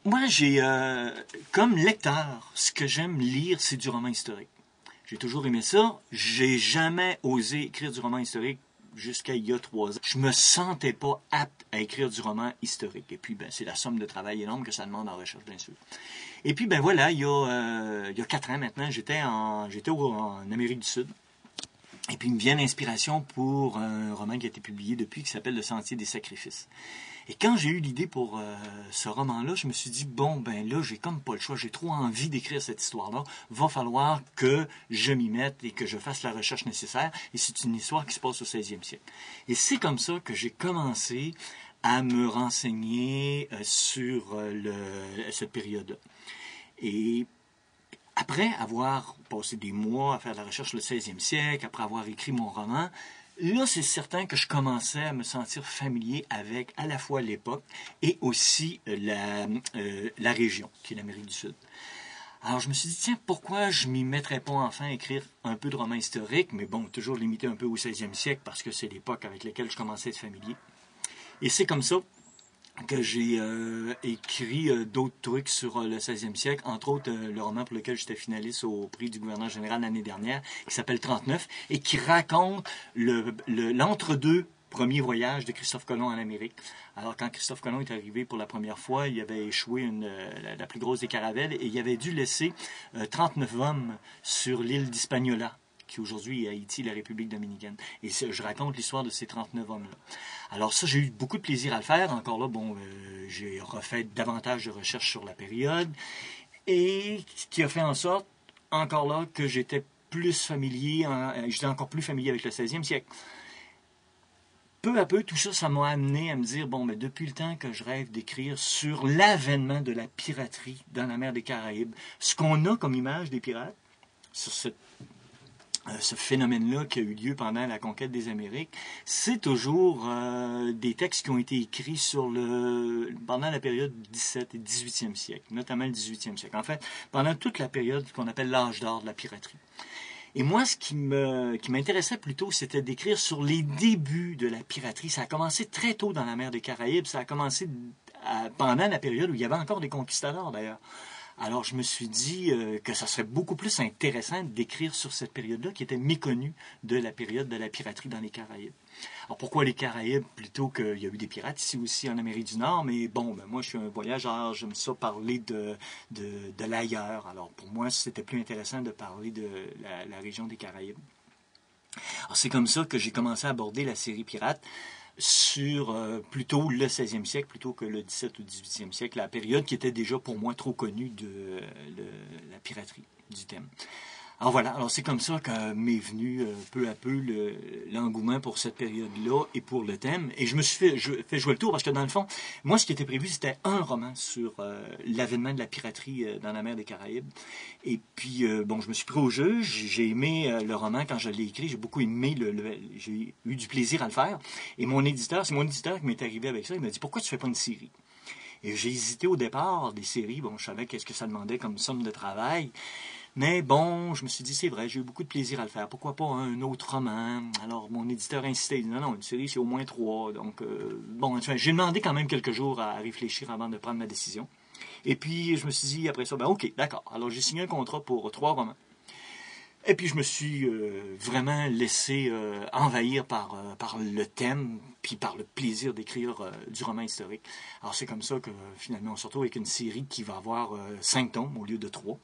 Moi, comme lecteur, ce que j'aime lire, c'est du roman historique. J'ai toujours aimé ça. J'ai jamais osé écrire du roman historique jusqu'à il y a 3 ans. Je me sentais pas apte à écrire du roman historique. Et puis, ben, c'est la somme de travail énorme que ça demande en recherche, bien sûr. Et puis, ben voilà, il y a 4 ans maintenant, en Amérique du Sud. Et puis, il me vient d'inspiration pour un roman qui a été publié depuis, qui s'appelle Le Sentier des Sacrifices. Et quand j'ai eu l'idée pour ce roman-là, je me suis dit, bon, ben là, j'ai comme pas le choix, j'ai trop envie d'écrire cette histoire-là. Va falloir que je m'y mette et que je fasse la recherche nécessaire. Et c'est une histoire qui se passe au 16e siècle. Et c'est comme ça que j'ai commencé à me renseigner sur cette période-là. Et après avoir passé des mois à faire de la recherche sur le 16e siècle, après avoir écrit mon roman, là, c'est certain que je commençais à me sentir familier avec à la fois l'époque et aussi la région, qui est l'Amérique du Sud. Alors, je me suis dit, tiens, pourquoi je m'y mettrais pas enfin à écrire un peu de roman historique, mais bon, toujours limité un peu au 16e siècle, parce que c'est l'époque avec laquelle je commençais à être familier. Et c'est comme ça que j'ai écrit d'autres trucs sur le 16e siècle, entre autres le roman pour lequel j'étais finaliste au prix du gouverneur général l'année dernière, qui s'appelle 39, et qui raconte l'entre-deux premier voyage de Christophe Colomb en Amérique. Alors, quand Christophe Colomb est arrivé pour la première fois, il avait échoué la plus grosse des caravelles et il avait dû laisser 39 hommes sur l'île d'Hispaniola, qui aujourd'hui est Haïti, la République dominicaine. Et je raconte l'histoire de ces 39 hommes-là. Alors ça, j'ai eu beaucoup de plaisir à le faire. Encore là, bon, j'ai refait davantage de recherches sur la période. Et ce qui a fait en sorte, encore là, que j'étais encore plus familier avec le 16e siècle. Peu à peu, tout ça, ça m'a amené à me dire, bon, mais depuis le temps que je rêve d'écrire sur l'avènement de la piraterie dans la mer des Caraïbes, ce qu'on a comme image des pirates, sur ce phénomène-là qui a eu lieu pendant la conquête des Amériques, c'est toujours des textes qui ont été écrits pendant la période du 17 et 18e siècle, notamment le 18e siècle. En fait, pendant toute la période qu'on appelle l'âge d'or de la piraterie. Et moi, ce qui m'intéressait plutôt, c'était d'écrire sur les débuts de la piraterie. Ça a commencé très tôt dans la mer des Caraïbes. Ça a commencé pendant la période où il y avait encore des conquistadors, d'ailleurs. Alors, je me suis dit que ça serait beaucoup plus intéressant d'écrire sur cette période-là qui était méconnue de la période de la piraterie dans les Caraïbes. Alors, pourquoi les Caraïbes plutôt qu'il y a eu des pirates ici aussi en Amérique du Nord? Mais bon, moi, je suis un voyageur, j'aime ça parler de l'ailleurs. Alors, pour moi, c'était plus intéressant de parler de la région des Caraïbes. Alors, c'est comme ça que j'ai commencé à aborder la série Pirates sur plutôt le 16e siècle plutôt que le 17 ou 18e siècle, la période qui était déjà pour moi trop connue de la piraterie du thème. Alors voilà, alors c'est comme ça que m'est venu peu à peu l'engouement pour cette période-là et pour le thème. Et je me suis fait jouer le tour parce que dans le fond, moi ce qui était prévu c'était un roman sur l'avènement de la piraterie dans la mer des Caraïbes. Et puis bon, je me suis pris au jeu, j'ai aimé le roman quand je l'ai écrit, j'ai beaucoup aimé, j'ai eu du plaisir à le faire. Et c'est mon éditeur qui m'est arrivé avec ça, il m'a dit pourquoi tu fais pas une série? Et j'ai hésité au départ des séries, bon je savais qu'est-ce que ça demandait comme somme de travail. Mais bon, je me suis dit, c'est vrai, j'ai eu beaucoup de plaisir à le faire. Pourquoi pas un autre roman? Alors, mon éditeur insistait. Il dit, non, une série, c'est au moins 3. Donc, bon, enfin, j'ai demandé quand même quelques jours à réfléchir avant de prendre ma décision. Et puis, je me suis dit, après ça, ben ok, d'accord. Alors, j'ai signé un contrat pour 3 romans. Et puis, je me suis vraiment laissé envahir par le thème, puis par le plaisir d'écrire du roman historique. Alors, c'est comme ça que, finalement, on se retrouve avec une série qui va avoir 5 tomes au lieu de 3.